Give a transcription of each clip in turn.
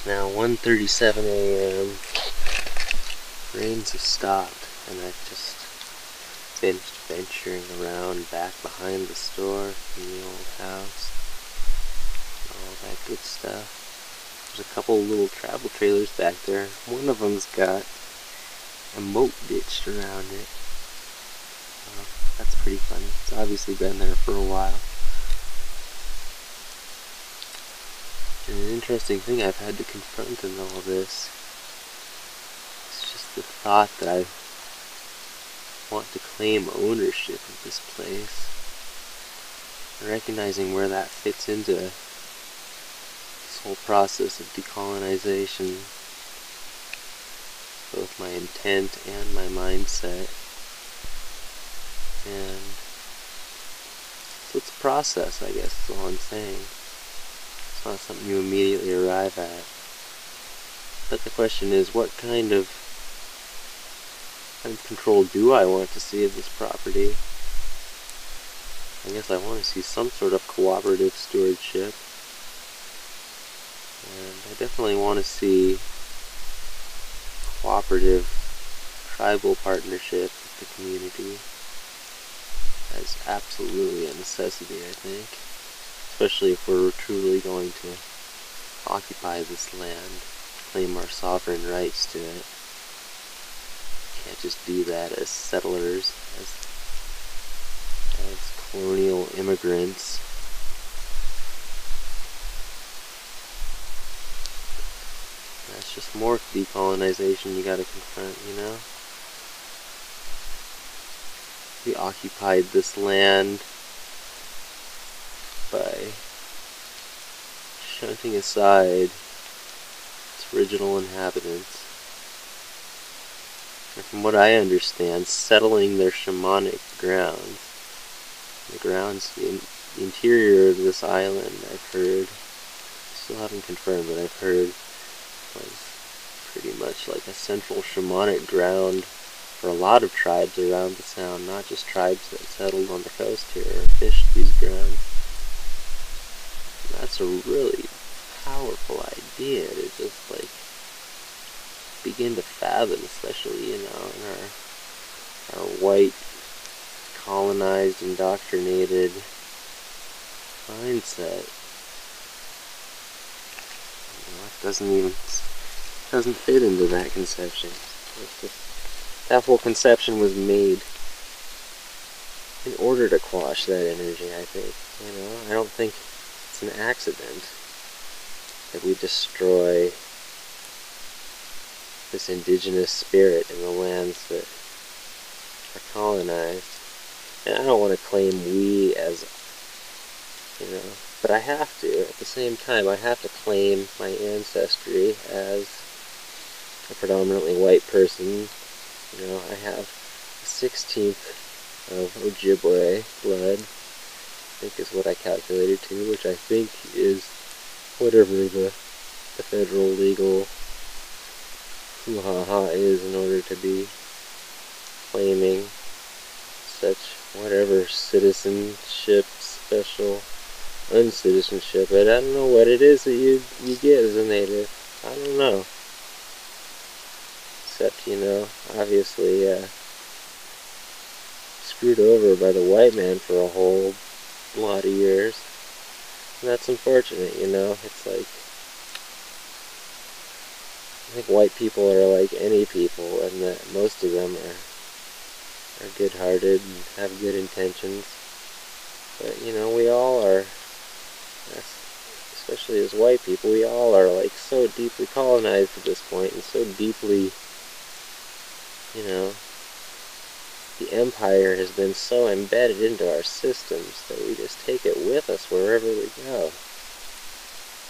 now 1:37 a.m. Rains have stopped, and I've just finished venturing around back behind the store in the old house. All that good stuff. There's a couple little travel trailers back there. One of them's got a moat ditched around it. That's pretty funny. It's obviously been there for a while. And an interesting thing I've had to confront in all this is just the thought that I want to claim ownership of this place. And recognizing where that fits into this whole process of decolonization, both my intent and my mindset. And so it's a process, I guess, is all I'm saying. It's not something you immediately arrive at. But the question is, what kind of control do I want to see of this property? I guess I want to see some sort of cooperative stewardship. And I definitely want to see cooperative tribal partnership with the community. That's absolutely a necessity, I think. Especially if we're truly going to occupy this land, claim our sovereign rights to it. Can't just do that as settlers, as colonial immigrants. That's just more decolonization you gotta confront, you know? We occupied this land by shunting aside its original inhabitants. And from what I understand, settling their shamanic grounds. The interior of this island, I've heard, still haven't confirmed, but I've heard was pretty much like a central shamanic ground for a lot of tribes around the Sound, not just tribes that settled on the coast here or fished these grounds. And that's a really powerful idea to just like begin to fathom, especially, you know, in our white, colonized, indoctrinated mindset. You know, it doesn't fit into that conception. That whole conception was made in order to quash that energy, I think. You know, I don't think it's an accident that we destroy this indigenous spirit in the lands that are colonized. And I don't want to claim we as, you know, but I have to. At the same time, I have to claim my ancestry as a predominantly white person. You know, I have a 16th of Ojibwe blood, I think is what I calculated to, which I think is whatever the federal legal hoo-ha-ha is in order to be claiming such whatever citizenship, special uncitizenship. But I don't know what it is that you get as a native. I don't know. Except, you know, obviously screwed over by the white man for a whole lot of years. And that's unfortunate, you know. It's like, I think white people are like any people, and that most of them are good-hearted and have good intentions. But, you know, we all are, especially as white people, we all are like so deeply colonized at this point, and so deeply, you know, the empire has been so embedded into our systems that we just take it with us wherever we go.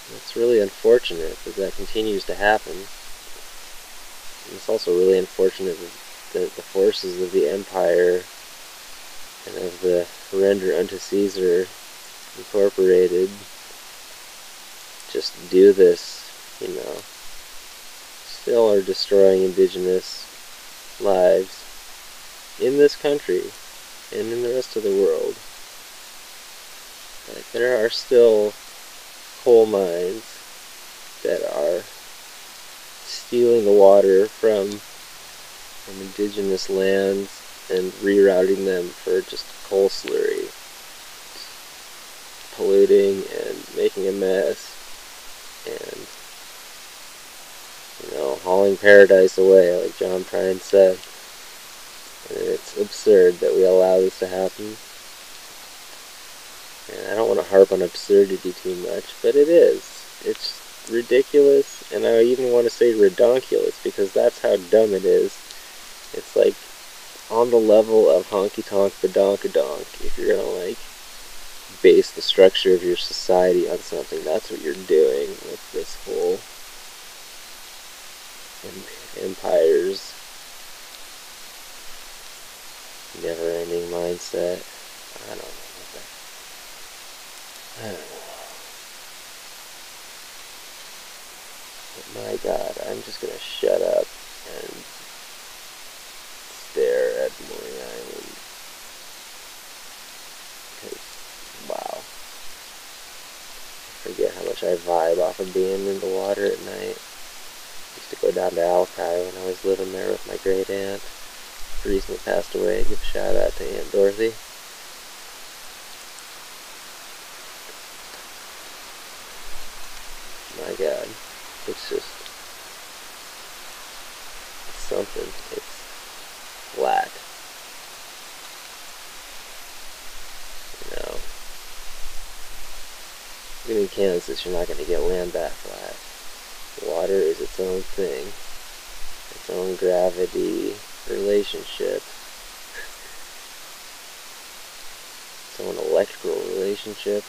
And it's really unfortunate that that continues to happen. And it's also really unfortunate that the forces of the empire and of the Render unto Caesar Incorporated just do this, you know, still are destroying indigenous lives in this country and in the rest of the world. Like, there are still coal mines that are stealing the water from indigenous lands and rerouting them for just coal slurry, polluting and making a mess, and hauling paradise away, like John Prine said. And it's absurd that we allow this to happen. And I don't want to harp on absurdity too much, but it is. It's ridiculous, and I even want to say redonkulous, because that's how dumb it is. It's like on the level of honky-tonk badonkadonk. If you're gonna like base the structure of your society on something, that's what you're doing with this whole empire's never-ending mindset. I don't know what that. I don't know. But my God, I'm just gonna shut up and stare at Maury Island. Because, wow. I forget how much I vibe off of being in the water at night. I used to go down to Alki when I was living there with my great aunt. She recently passed away. Give a shout out to Aunt Dorothy. My God, it's just, it's something. It's flat. Even in Kansas, you're not going to get land that flat. Water is its own thing, its own gravity relationship, its own electrical relationship.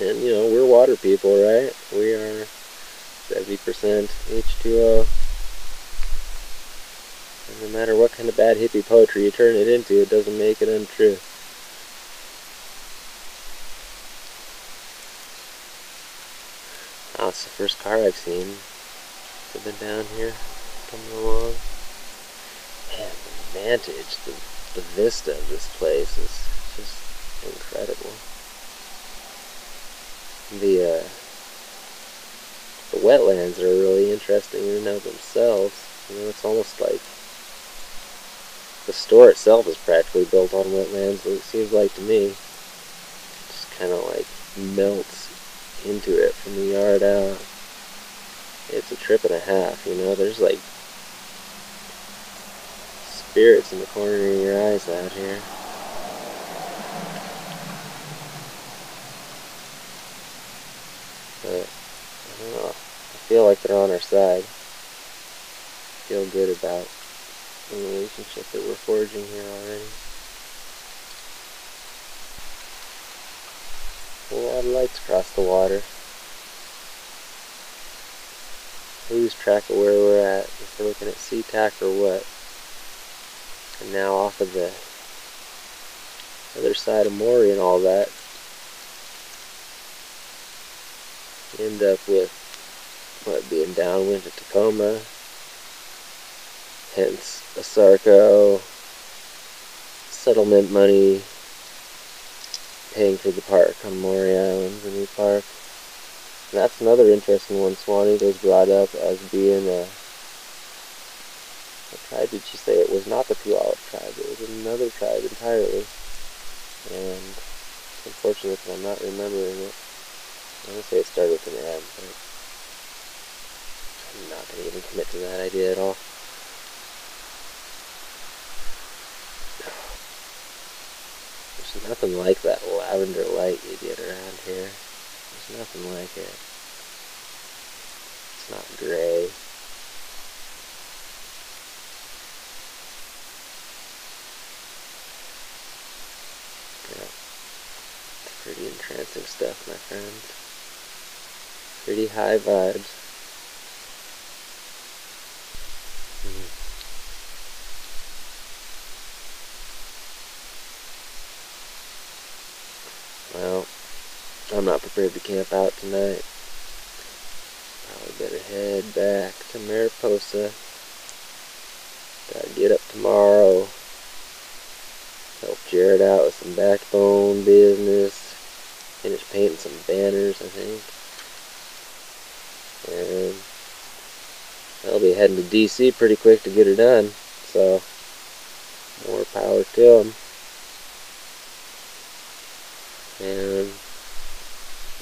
And we're water people, right? We are 70% H2O. And no matter what kind of bad hippie poetry you turn it into, it doesn't make it untrue. Oh, it's the first car I've seen. I've been down here, coming along. Man, the vantage, the vista of this place is just incredible. The wetlands are really interesting in and of themselves. It's almost like the store itself is practically built on wetlands, it seems like to me. It just kind of like melts into it from the yard out. It's a trip and a half, there's like spirits in the corner of your eyes out here. But I don't know, I feel like they're on our side. I feel good about the relationship that we're forging here already. A lot of lights across the water. Lose track of where we're at, if we're looking at SeaTac or what. And now off of the other side of Maury and all that, you end up with being downwind of Tacoma, hence Asarco, settlement money, paying for the park on Maury Island, the new park. And that's another interesting one. Swanee was brought up as being what tribe did she say? It was not the Puyallup tribe, it was another tribe entirely. And it's unfortunate that I'm not remembering it. I want to say it started with an M, but I'm not going to even commit to that idea at all. There's nothing like that lavender light you get around here. There's nothing like it. It's not gray. Yeah. It's pretty entrancing stuff, my friends. Pretty high vibes. Well, I'm not prepared to camp out tonight. Probably better head back to Mariposa. Gotta get up tomorrow. Help Jared out with some backbone business. Finish painting some banners, I think. and they'll be heading to DC pretty quick to get her done. So more power to them. And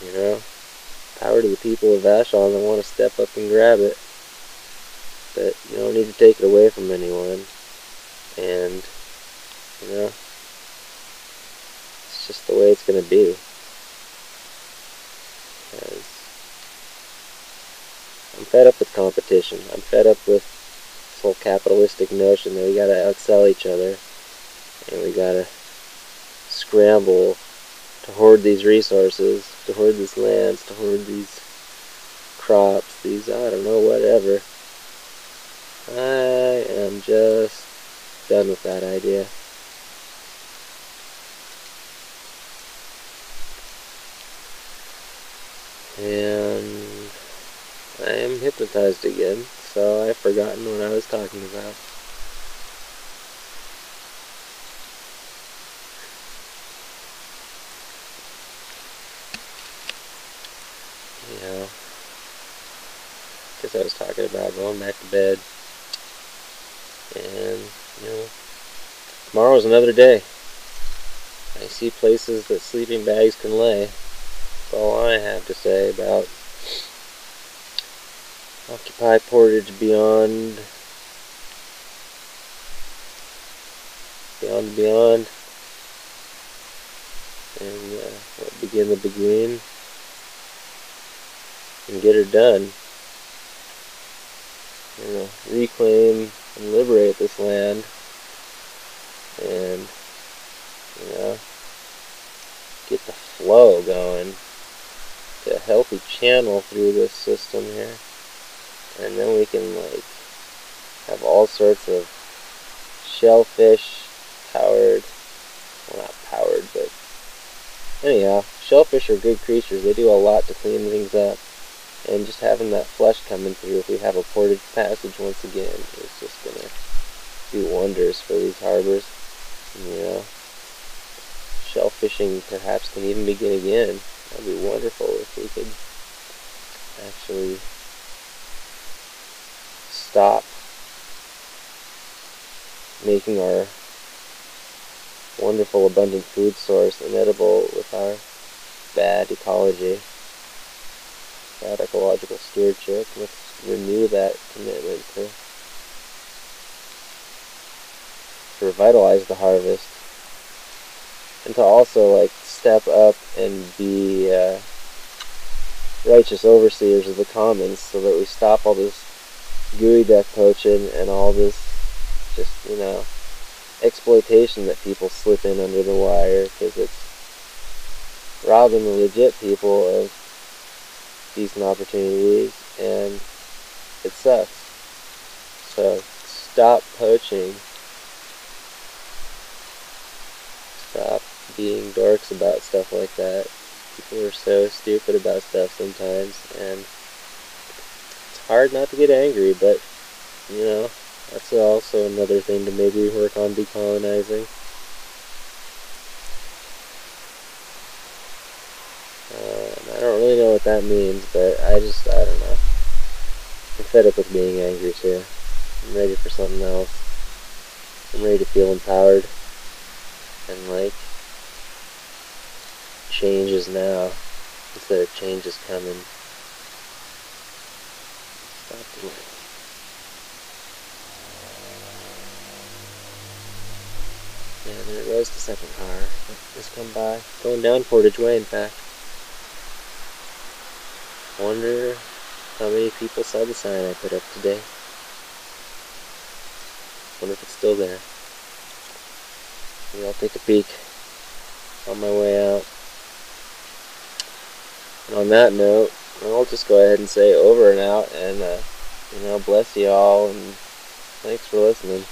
you know, power to the people of Vashon that want to step up and grab it. But you don't need to take it away from anyone. And you know, it's just the way it's going to be. Because I'm fed up with competition. I'm fed up with this whole capitalistic notion that we got to outsell each other. And we got to scramble to hoard these resources, to hoard these lands, to hoard these crops, these, I don't know, whatever. I am just done with that idea. And I am hypnotized again, so I've forgotten what I was talking about. Because I was talking about going back to bed. And, you know, tomorrow's another day. I see places that sleeping bags can lay. That's all I have to say about Occupy Portage beyond. And begin the beginning. And get her done. You know, reclaim and liberate this land. And, you know, get the flow going. Get a healthy channel through this system here. And then we can, like, have all sorts of shellfish powered, well, not powered, but anyhow, shellfish are good creatures. They do a lot to clean things up. And just having that flush coming through, if we have a portage passage once again, is just going to do wonders for these harbors. And, you know, shellfishing perhaps can even begin again. That would be wonderful if we could actually stop making our wonderful abundant food source inedible with our bad ecology. That ecological stewardship. Let's renew that commitment to revitalize the harvest, and to also, like, step up and be righteous overseers of the commons, so that we stop all this gooey duck poaching and all this just, you know, exploitation that people slip in under the wire, because it's robbing the legit people of decent opportunities, and it sucks. So stop poaching. Stop being dorks about stuff like that. People are so stupid about stuff sometimes, and it's hard not to get angry, but, you know, that's also another thing to maybe work on decolonizing. I don't really know what that means, but I don't know. I'm fed up with being angry too. I'm ready for something else. I'm ready to feel empowered. And, like, change is now instead of change is coming. Stop doing it. Yeah, there it goes, the second car. Just come by. Going down Portage Way, in fact. Wonder how many people saw the sign I put up today. Wonder if it's still there. Maybe I'll take a peek on my way out. And on that note, I'll just go ahead and say over and out, and you know, bless you all, and thanks for listening.